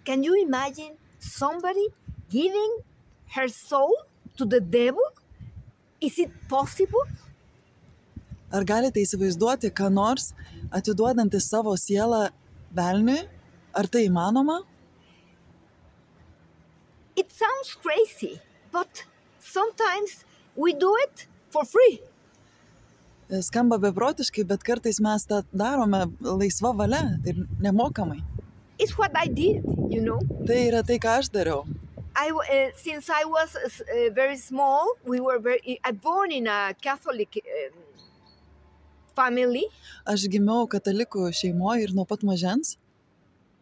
Can you imagine somebody giving her soul to the devil? Is it possible? Ar galite įsivaizduoti, ką nors atiduodantis savo sielą velniui? Ar tai įmanoma? It sounds crazy, but sometimes we do it for free. Skamba beprotiškai, bet kartais mes tą darome laisva valia ir nemokamai. It's what I did, you know. Tai yra tai, ką aš dariau. Since I was very small, I born in a Catholic family. Aš gimiau katalikų šeimoje ir nuo pat mažens.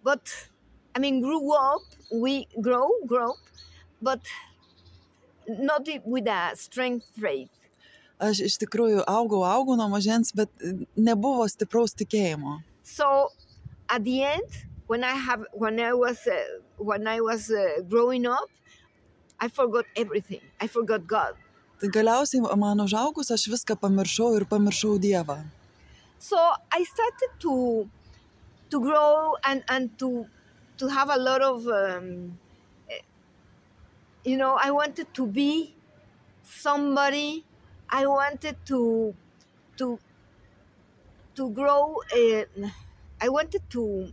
But, we grow up, but not with a strength faith. Aš iš tikrųjų augau nuo mažens, bet nebuvo stipraus tikėjimo. So, at the end, when I was growing up, I forgot everything. I forgot God. Tai galiausiai man užaugus aš viską pamiršau ir pamiršau Dievą. So I started to grow and to have a lot of I wanted to be somebody. I wanted to grow. I wanted to.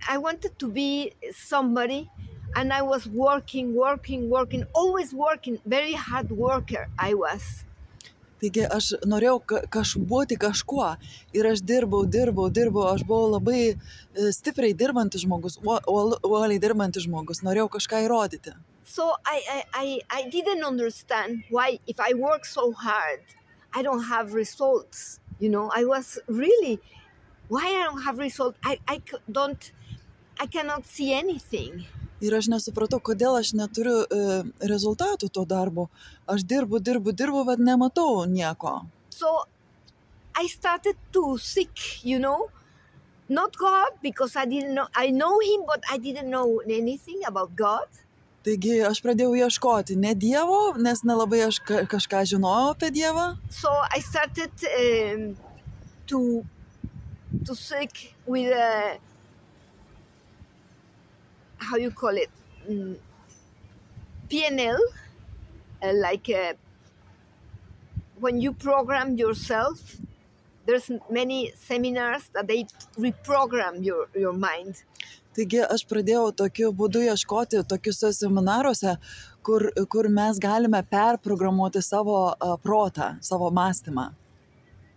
I wanted to be somebody, and I was working, always working, very hard worker I was. Taigi aš norėjau būti kažkuo ir aš dirbau, aš buvau labai stipriai dirbantis žmogus, uoliai dirbantis žmogus, norėjau kažką įrodyti. So I didn't understand why if I work so hard, I don't have results, you know. I was really, why I don't have results? I cannot see anything. Ir aš nesupratau, kodėl aš neturiu rezultatų to darbo. Aš dirbu, bet nematau nieko. So I started to seek, you know, not God, because I know him, but I didn't know anything about God. Taigi aš pradėjau ieškoti ne Dievo, nes nelabai aš kažką žinojau apie Dievą. So I started to seek with how you call it, PNL, when you program yourself, there's many seminars that they reprogram your mind. Taigi aš pradėjau tokiu būdu ieškoti tokiuose seminaruose, kur mes galime perprogramuoti savo protą, savo mąstymą.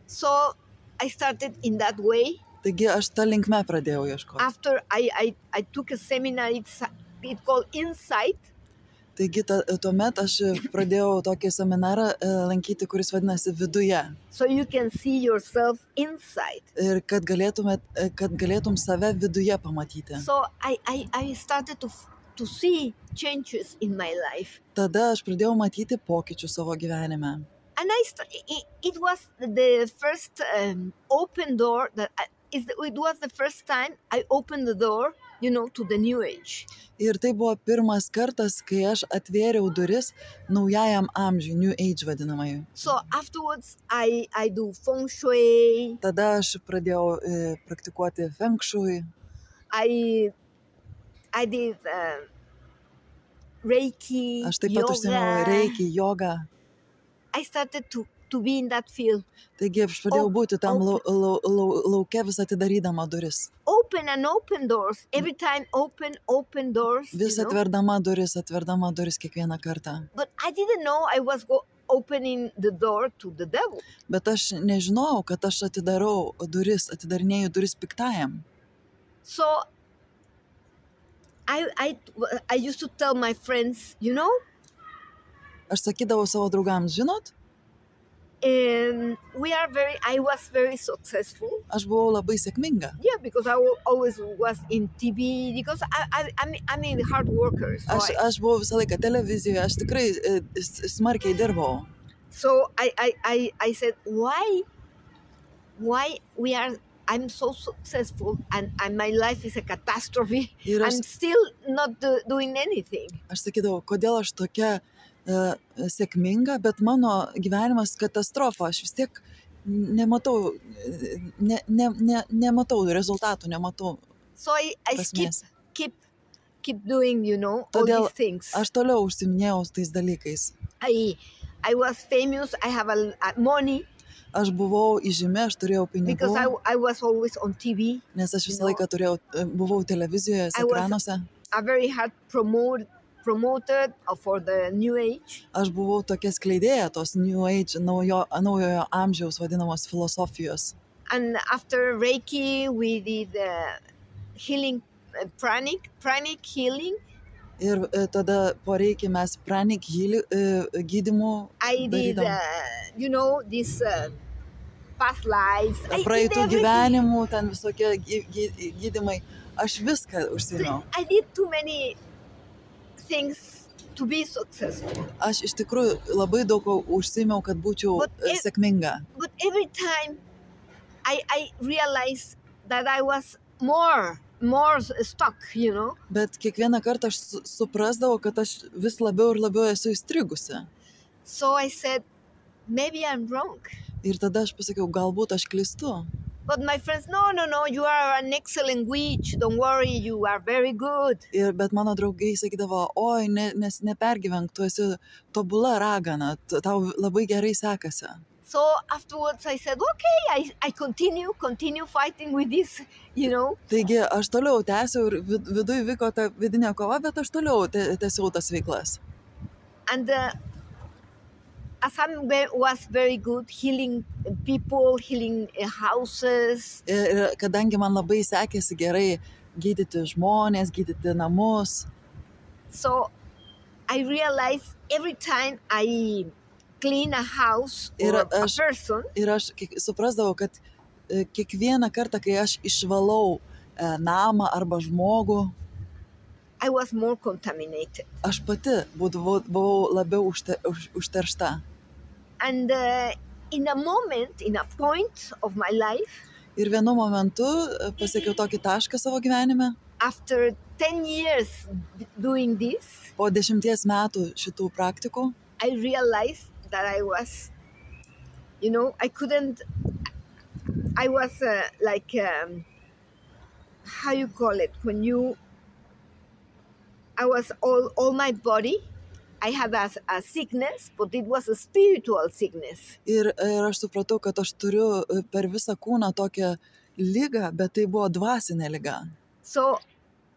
So I started in that way. Taigi aš tą linkme pradėjau ieškoti. After I took a seminar, it's called Insight. Taigi tuomet aš pradėjau tokį seminarą lankyti, kuris vadinasi Viduje. So you can see yourself inside. Ir kad galėtum save viduje pamatyti. So I started to see changes in my life. Tada aš pradėjau matyti pokyčius savo gyvenime. And it was the first open door it was the first time I opened the door, you know, to the New Age. Ir tai buvo pirmas kartas, kai aš atvėriau duris naujajam amžiui, New Age vadinamai. So afterwards I do Feng Shui. Tada aš pradėjau praktikuoti Feng Shui. I did Reiki, aš taip pat užsiėmiau Reiki, yoga. I started to be in that field. Taigi aš pradėjau būti tam lauke vis atidarydama duris. Open doors. Every time open doors. Vis atverdama duris kiekvieną kartą. But I didn't know I was opening the door to the devil. Bet aš nežinojau, kad aš atidarinėju duris piktajam. So I used to tell my friends, you know. Aš sakydavau savo draugams, žinot? I was very successful. Aš buvau labai sėkminga. Yeah, because I always was in TV, because I'm a hard worker. So aš buvau visą laiką televizijoje, aš tikrai smarkiai dirbau. So I said, why I'm so successful and my life is a catastrophe. I'm still not doing anything. Aš sakydavau, kodėl aš tokia sėkminga, bet mano gyvenimas katastrofa, aš vis tiek nematau, nematau rezultatų, nematau So I prasmės. keep doing, all Todėl these things. aš toliau užsiminėjau tais dalykais. I was famous. I have a money Aš buvau įžymi, aš turėjau pinigų, because I was always on TV. nes aš visą laiką buvau televizijoje, I was- ekranuose. A very hard promoted for the New Age. Aš buvau tokia skleidėja tos New Age, naujojo amžiaus vadinamos filosofijos. And after Reiki, we did healing, pranic healing. Ir tada poreikiai mes pranic gydymų I did, darydavom. this past lives. I did Praeitų everything. gyvenimų, ten visokie gydymai. Aš viską užsiėmiau. I did too many things to be successful. Aš iš tikrųjų labai daug užsiėmiau, kad būčiau But sėkminga. But every time I realized that I was more stuck, Bet kiekvieną kartą aš suprasdavau, kad aš vis labiau ir labiau esu įstrigusi. So I said, maybe I'm wrong. Ir tada aš pasakiau, galbūt aš klystu. But my friends, no, you are an excellent witch. Don't worry, you are very good. Bet mano draugai sakydavo, oi, nes nepergyvenk, tu esi tobula ragana, tau labai gerai sekasi. So afterwards I said, okay, I continue fighting with this, Taigi aš toliau tęsiau ir viduj vyko ta vidinė kova, bet aš toliau tęsiau tas veiklas. And as I was very good healing people, healing houses. Ir kadangi man labai sekėsi gerai gydyti žmonės, gydyti namus. So I realized every time I clean a house or a person. Ir aš suprasdavau, kad kiekvieną kartą, kai aš išvalau namą arba žmogų, I was more contaminated. Aš pati buvau labiau užteršta. And in a point of my life. Ir vienu momentu pasiekiau tokį tašką savo gyvenime. After 10 years doing this. Po 10 metų šitų praktikų. I realized that I was, I was like, how you call it, I was all my body, I had a sickness, but it was a spiritual sickness. Ir aš supratau, kad aš turiu per visą kūną tokią ligą, bet tai buvo dvasinė liga. So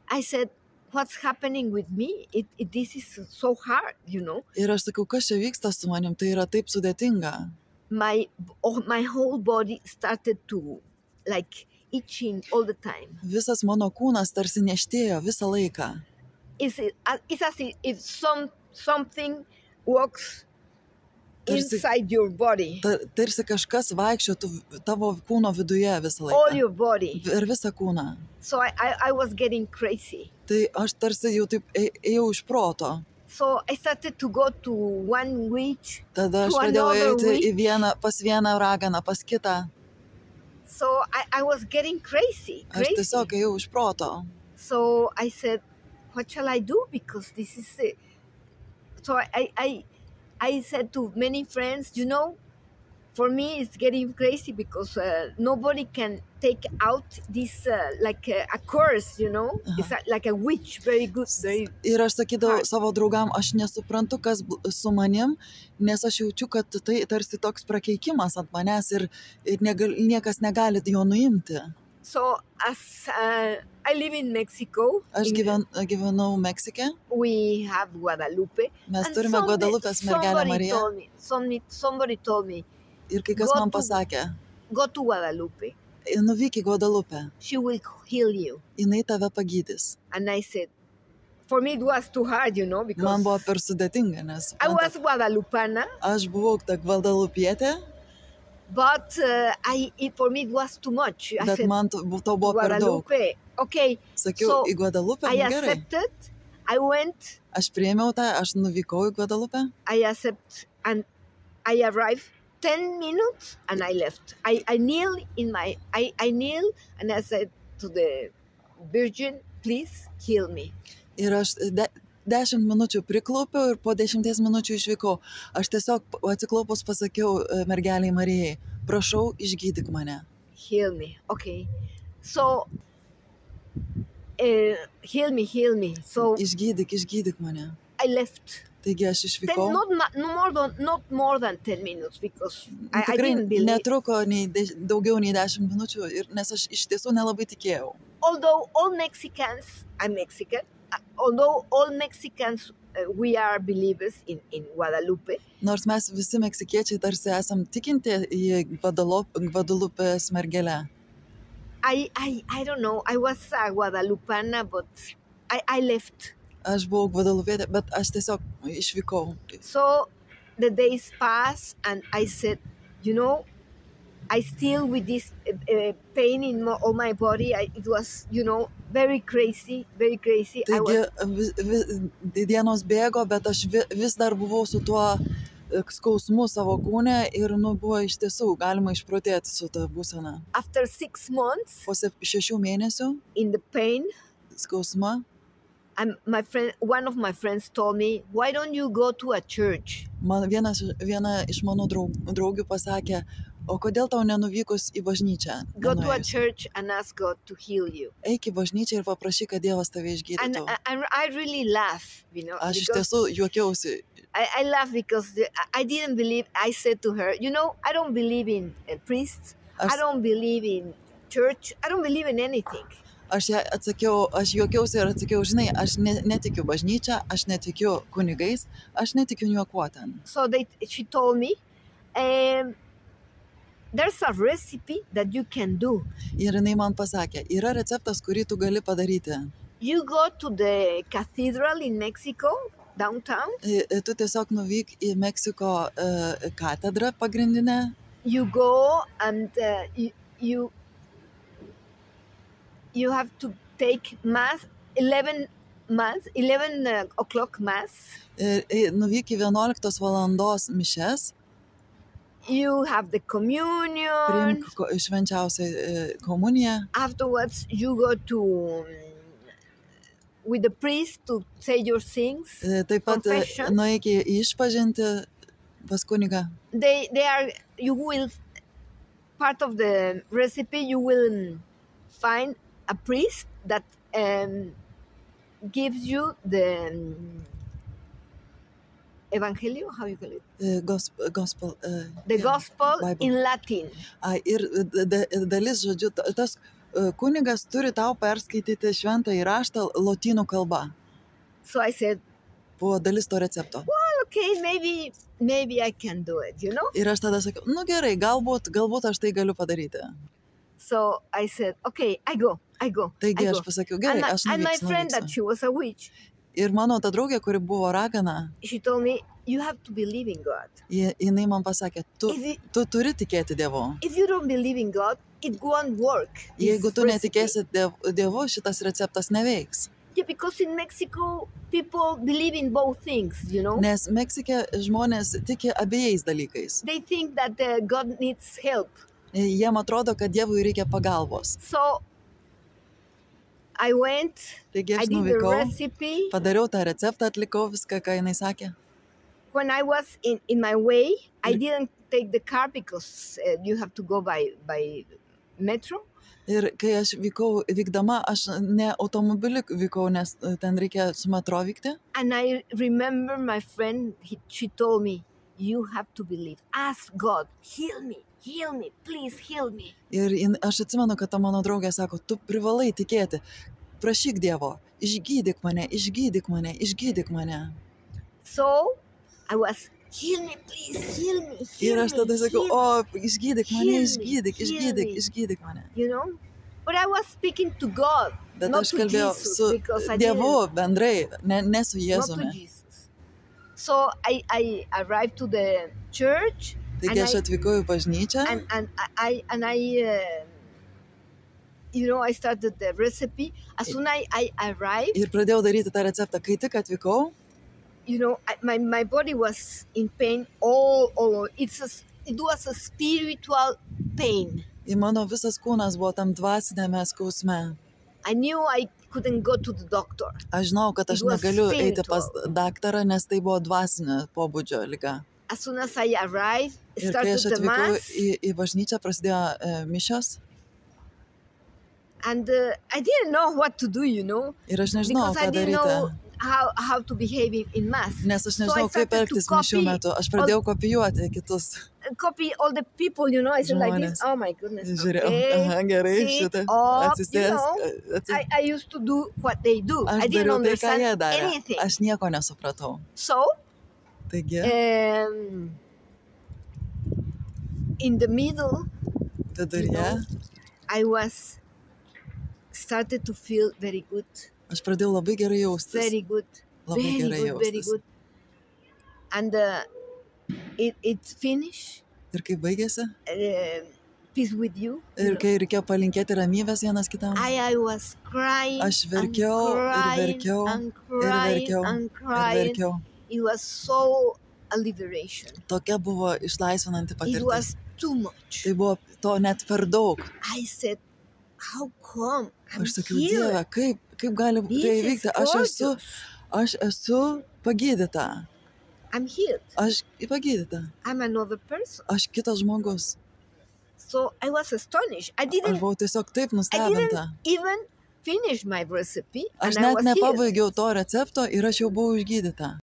I said, what's happening with me? This is so hard, Ir aš sakau, kas čia vyksta su manim, tai yra taip sudėtinga. My whole body started to like itching all the time. Visas mano kūnas tarsi neštėjo visą laiką. It's as if something walks inside your body. Tarsi kažkas vaikščiotų tavo kūno viduje visą laiką. All your body. Ir visą kūną. So I was getting crazy. Tai aš tarsi jau taip ėjau iš proto. So I started to go to one witch. Tada aš pradėjau eiti pas vieną raganą, pas kitą. So I was getting crazy. Aš tiesiog ėjau iš proto. So I said, what shall I do? Because this is it. So I said to many friends, for me it's getting crazy because nobody can take out this like a curse, It's like a witch, very good. Ir aš sakydavau savo draugam, aš nesuprantu, kas su manim, nes aš jaučiu, kad tai tarsi toks prakeikimas ant manęs ir niekas negali jo nuimti. So as I live in Mexico. Aš gyvenau Meksike. We have Guadalupe. Mes turime Guadalupės mergelę Mariją. Somebody told me. Ir kai kas man pasakė. Go to Guadalupe. Nuvyk į Guadalupe. She will heal you. Jinai tave pagydys. And I said, for me it was too hard, because. Man buvo per sudėtinga, nes. I was Guadalupana. Aš buvau ta Guadalupietė. But for me it was too much. Bet man to buvo per daug. Okay. Sakiau, į Guadalupę, I accepted. I went. Aš priėmiau tą, aš nuvykau į Guadalupę. I accept and I arrived 10 minutes and I left. I kneel and I said to the Virgin, please heal me. Ir aš 10 minučių priklaupiau ir po 10 minučių išvykau. Aš tiesiog atsiklaupus pasakiau mergeliai Marijai, prašau, išgydyk mane. Heal me. Okay. So, heal me. So Išgydyk mane. I left. Taigi aš išvykau. Not more than 10 minutes because I Tikrai didn't believe. netruko daugiau nei 10 minučių, nes aš iš tiesų nelabai tikėjau. Although all Mexicans, I'm Mexican, although all Mexicans, we are believers in Guadalupe. Nors mes visi meksikiečiai tarsi esam tikinti į Guadalupės mergelę. I don't know, I was a Guadalupana, but I left. Aš buvau Guadalupietė, bet aš tiesiog išvykau. So the days passed and I said, you know, I still with this pain in all my body. It was, you know, very crazy. Taigi dienos bėgo, bet aš vis dar buvau su tuo skausmu savo kūne ir buvo iš tiesų galima išprotėti su ta būsena. After 6 months, po 6 mėnesių in the pain, skausma, one of my friends told me, why don't you go to a church? Viena iš mano draugių pasakė, o kodėl tau nenuvykus į bažnyčią? Go to a church and ask God to heal you. Eik į bažnyčią ir paprašyk, kad Dievas tave išgydytų. And I really laugh, you know. Aš iš tiesų juokiausi. I laugh because I didn't believe. I said to her, you know, I don't believe in priests. I don't believe in church. I don't believe in anything. Aš juokiausi ir atsakiau, žinai, aš netikiu bažnyčią, aš netikiu kunigais, aš netikiu niekuo ten. So she told me, there's a recipe that you can do. Ir jinai man pasakė, yra receptas, kurį tu gali padaryti. You go to the cathedral in Mexico, downtown. Tu tiesiog nuvyk į Meksiko katedrą pagrindinę. You go and you have to take mass, 11 o'clock mass. Nuvyk į 11 valandos mišes. You have the communion. Priimk švenčiausią komuniją. Afterwards, you go to with the priest to say your things. Taip pat nueik į išpažintį pas kunigą. You will, part of the recipe, you will find a priest that gives you the Evangelio, how you call it? Gospel. The gospel Bible. In Latin. Ir dalis, žodžiu, tas kunigas turi tau perskaityti šventąjį raštą lotynų kalba. So I said, buvo dalis to recepto. Well, okay, maybe I can do it, you know? Ir aš tada sakiau, nu gerai, galbūt aš tai galiu padaryti. So I said, okay, I go. Taigi aš pasakiau, gerai, aš nuvyksiu. And my friend that she was a witch. Ir mano ta draugė, kuri buvo ragana, she told me, you have to believe in God. Jinai man pasakė, tu turi tikėti Dievu. If you don't believe in God, it won't work. Jeigu tu netikėsi Dievu, šitas receptas neveiks. Yeah, because in Mexico, people believe in both things, you know? Nes Meksike žmonės tiki abiejais dalykais. They think that God needs help. Jiem atrodo, kad Dievui reikia pagalbos. So, I went, taigi I did the recipe. Padariau tą receptą, atlikau viską, ką jinai sakė. When I was in my way, I didn't take the car because you have to go by metro. Ir kai aš vykdama, aš ne automobiliu vykau, nes ten reikia su metro vykti. And I remember my friend, she told me, you have to believe. Ask God, heal me, please heal me. Ir aš atsimenu, kad ta mano draugė sako, tu privalai tikėti, prašyk Dievo, išgydyk mane. So, I was, heal me, please, heal me. Ir aš tada sakau, išgydyk mane. You know? But I was speaking to God, bet not aš to kalbėjau Jesus, su Dievu bendrai, ne su Jėzumi. Not to Jesus. So I arrived to the church. Taigi aš atvykau į bažnyčią. And I you know, I started the recipe. As soon as I arrived. Ir pradėjau daryti tą receptą, kai tik atvykau. You know, my body was in pain all over. It was a spiritual pain. Ir mano visas kūnas buvo tam dvasinėme skausme. I knew couldn't go to the doctor. Aš žinau, kad aš It was negaliu eiti pas spiritual. daktarą, nes tai buvo dvasinio pobūdžio liga. As soon as I arrived, Ir kai started aš the atvykau mass, į bažnyčią, prasidėjo mišios and I didn't know what to do, you know, ir aš nežinau, because I ką didn't daryti. know how to behave in mass. Nes aš So I nežinau, kaip started to elgtis mišių metu. Aš pradėjau kopijuoti kitus. copy all the people, you know. I said like this. Žmonės. Oh my goodness. Žiūrėjau, Okay, aha, gerai, sit šitą up, atsisės. I used to do what they do. Aš I didn't dariau tai, ką jie understand darė. anything. Aš nieko nesupratau. So, Taigi, in the middle, viduryje I was started to feel very good. aš pradėjau labai gerai jaustis. Very good. Labai Very gerai good, very jaustis. good. And it finished. Ir kai baigėsi, Peace with you. ir kai reikėjo palinkėti ramybės vienas kitam, I was crying. aš verkiau ir verkiau and ir crying verkiau and ir crying. verkiau. It was so a liberation. Tokia buvo išlaisvinanti It patirtis. was too much. Tai buvo to net per daug. I said, how come I'm Aš sakiau, here? Dieve, kaip gali This tai is įvykti? gorgeous. Aš esu pagydyta. I'm healed. Aš pagydyta. I'm another person. Aš kitas žmogus. So I was astonished. I Aš didn't buvau tiesiog taip I nustebinta. didn't even finish my recipe. Aš and I net was healed. nepabaigiau to recepto ir aš jau buvau išgydyta.